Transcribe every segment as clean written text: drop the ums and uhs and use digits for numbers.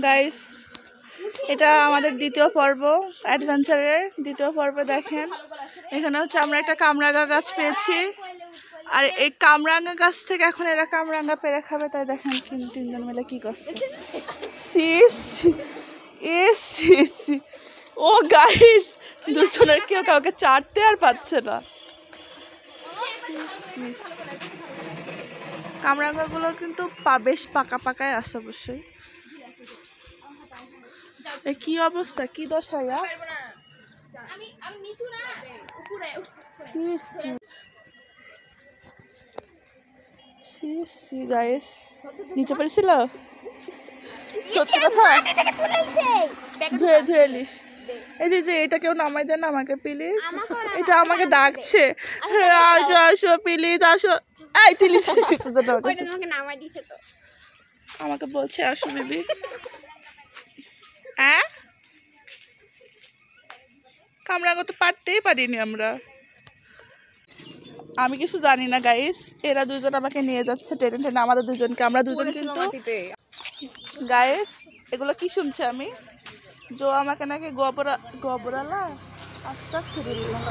Guys এটা আমাদের দ্বিতীয় পর্ব, অ্যাডভেঞ্চারের দ্বিতীয় পর্ব। দেখেন এখানে হচ্ছে আমরা একটা কামরাঙ্গা গাছ পেয়েছি, আর এই কামরাঙ্গা গাছ থেকে এখন এরা কামরাঙ্গা পেরে খাবে। তাই দেখেন তিনজন মিলে কি করছে। ও গাইস, দুজনের কেউ কাউকে চাটতে আর পাচ্ছে না। কামরাঙ্গা গুলো কিন্তু বেশ পাকা পাকায় আছে অবশ্যই। কি অবস্থা, কি দশা গাইস, নিচে পড়েছিল সত্যি কথা। ধুয়ে ধুয়ে এলিস। এই যে এটা কেউ নামাই দেন আমাকে প্লিজ, এটা আমাকে ডাকছে। আসো আসো প্লিজ আসো। এই প্লিজ আমাকে বলছে আসো বেবি। কামরাঙ্গা তো পারতেই পারিনি আমরা। আমি কিছু জানি না গাইস, এরা দুজন আমাকে নিয়ে যাচ্ছে টেনে টেনে, আমাদের দুজনকে। আমরা দুজন কিন্তু গাইস এগুলো কি শুনছে আমি, জো আমাকে নাকি গোবরালা আস্তা ফিরিলাম।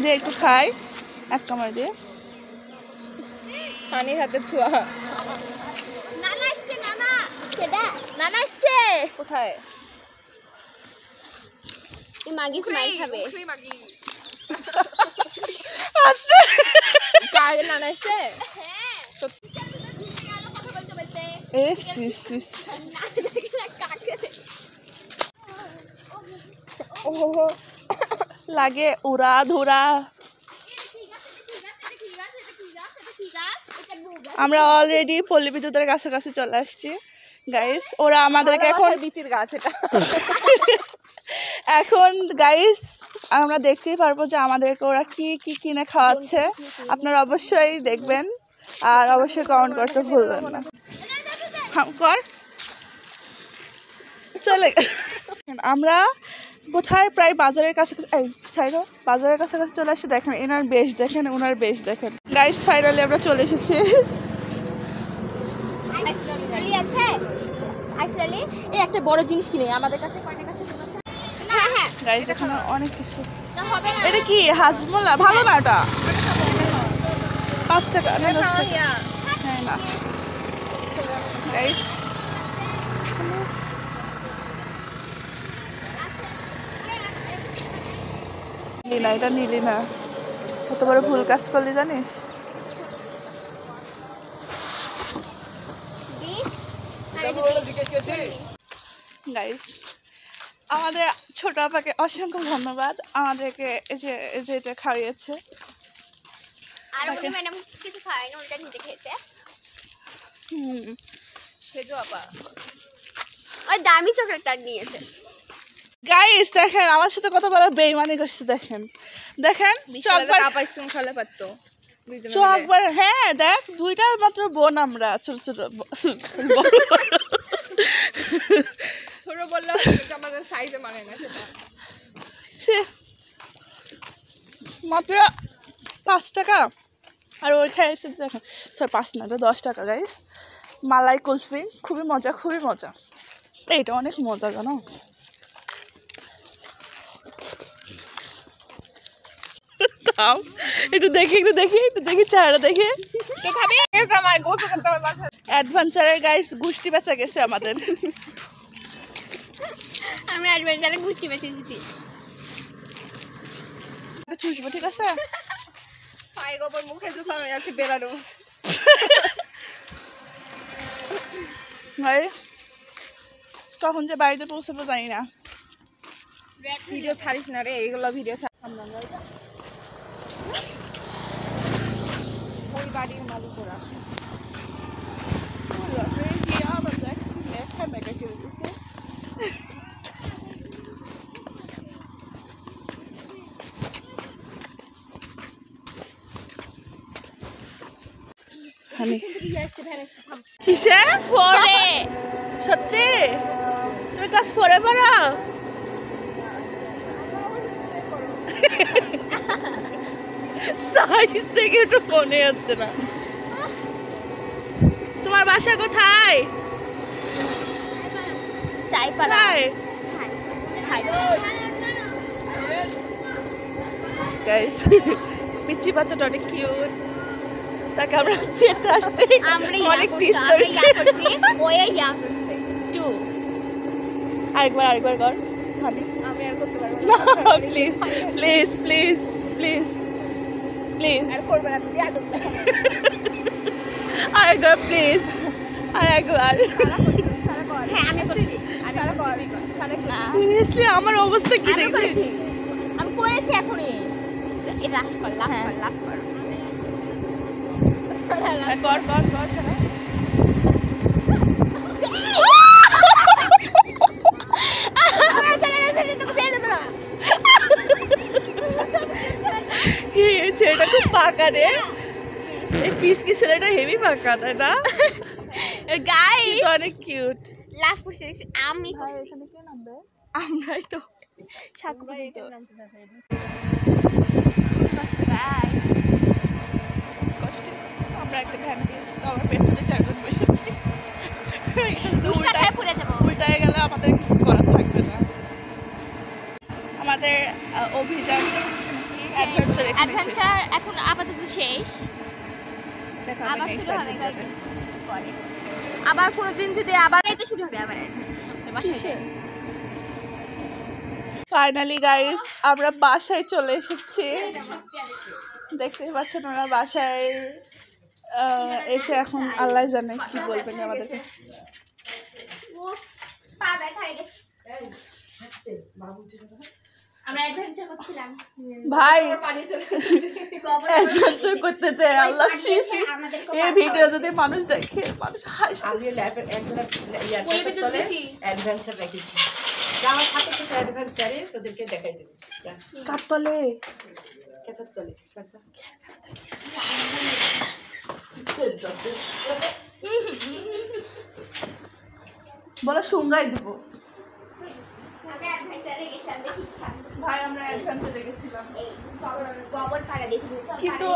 যে একটু খাই এক কামড় দিয়ে। পানির হাতে ছোঁয়া। নানা আসছে, নানা নানা আসছে। কোথায়? এই মাগি স্মাইল খাবে। আসছে কাকে নানা আসছে? হ্যাঁ সত্যি। কথা বলতে বলতে ও লাগে উড়া ধুরা। আমরা অলরেডি পল্লী বিদ্যুতের কাছাকাছি চলে আসছি গাইস। ওরা আমাদেরকে এখন বিচির গাছ এটা এখন গাইস আমরা দেখতেই পারবো যে আমাদেরকে ওরা কি কি কিনে খাওয়াচ্ছে। আপনারা অবশ্যই দেখবেন আর অবশ্যই কমেন্ট করতে ভুলবেন না। কর চলে আমরা কোথায়, প্রায় বাজারের কাছাকাছি। এই সাইডো বাজারের কাছাকাছি চলে আসছি। দেখেন এনার বেশ দেখেন, ওনার বেশ দেখেন গাইস। ফাইনালি আমরা চলে এসেছি। এই একটা বড় জিনিস কিনে আমাদের কাছে কয়টা কাছে আছে? হ্যাঁ হ্যাঁ গাইস এখানে অনেক কিছু। এটা কি হাজমোলা? ভালো না এটা? 5 টাকা না 10 টাকা? হ্যাঁ না গাইস, নিলি না, এটা নিলি না। কত বড় ভুল কাজ করলি জানিস গাইস। আমাদের ছোট আপাকে অসংখ্য ধন্যবাদ, আমাদেরকে এই যে এটা খাইয়েছে। আর উনি ম্যাডাম কিছু খায়নি, উল্টা নিজে খেয়েছে। সেজো আপা ওই দামি চকলেটটা নিয়েছে। গাইস দেখেন আমার সাথে কত বড় বেইমানি করছে। দেখেন দেখেন চকবার আপা স্কুল খেলে পারতো চকবার। হ্যাঁ দেখ দুইটা মাত্র বোন আমরা, ছোট ছোট ছোট বললাম আমাদের সাইজে মানে না সেটা। মাত্র 5 টাকা আর ওই খাইছে দেখেন। স্যার 5 না, 10 টাকা গাইস। মালাই কুলফি খুবই মজা, খুবই মজা। এইটা অনেক মজা জানো। তাও একটু দেখি চেহারা দেখে। অ্যাডভেঞ্চারের গাইস গুষ্টি বেচা গেছে আমাদের। আমরা অ্যাডভেঞ্চারে গুষ্টি বেচে দিছি। চুষবো ঠিক আছে? পায়ে গোবর মুখে জুস হয়ে যাচ্ছে বেলারুস। ভাই কখন যে বাড়িতে পৌঁছাবো জানি না। ভিডিও ছাড়িস না রে, এগুলো ভিডিও ওই বাড়ির মালিকরা কিসে পরে সত্যি তুমি কাজ পরে পারো? গাইস থেকে একটু মনে হচ্ছে না। তোমার বাসা কোথায়? চাইপাড়া। গাইস পিচ্চি বাচ্চাটা অনেক কিউট, তাকে আমরা যেতে আসতে অনেক টিস করছি। আরেকবার কর হানি। আমি আর করতে পারবো না please please please please please আর করবে না তুমি আদম আরেকবার প্লিজ আরেকবার। হ্যাঁ আমি করছি সিরিয়াসলি আমার অবস্থা কি দেখলি? আমি করেছি এখনই। লাফ কর লাফ কর লাফ কর কর কর কর শোনা। এই ছেলেটা খুব পাকা রে, এই পিস কি ছেলেটা হেভি পাকা তাই না? গাইস অনেক কিউট। লাফ করছি দেখছি আমি করছি। এখানে কে নামবে? আমরাই তো সাত কষ্ট আমরা একটা ভ্যান পেয়েছি, তো আমার পেছনে চারজন বসেছি। দুষ্টায় পড়ে যাব। উল্টায় গেলে আমাদের কিছু করার থাকবে না। আমাদের অভিযান অ্যাডভেঞ্চার এখন আপাতত শেষ। আবার শুরু হবে পরে আবার কোনোদিন যদি আবার এই তো শুরু হবে আবার বাসায়। ফাইনালি গাইস আমরা বাসায় চলে এসেছি। দেখতেই পাচ্ছেন ওরা বাসায় এসে এখন আল্লাহ জানে কি বলবেন আমাদেরকে। পা ব্যথা হয়ে গেছে। আমরা অ্যাডভেঞ্চার করছিলাম ভাই, অ্যাডভেঞ্চার করতে চাই আল্লাহ শিশি। এই ভিডিও যদি মানুষ দেখে মানুষ হাসবে। আমি ল্যাপের একজন অ্যাডভেঞ্চার রেখেছি, আমার সাথে সাথে অ্যাডভেঞ্চারে তোদেরকে দেখাই দেবো। কাতলে কেতার তলে বলো সুঙ্গাই দিব। আমরা অ্যাডভেঞ্চারে গেছিলাম বেশি ভাই আমরা অ্যাডভেঞ্চারে গেছিলাম এই গোবর পাড়া দিয়েছি কিন্তু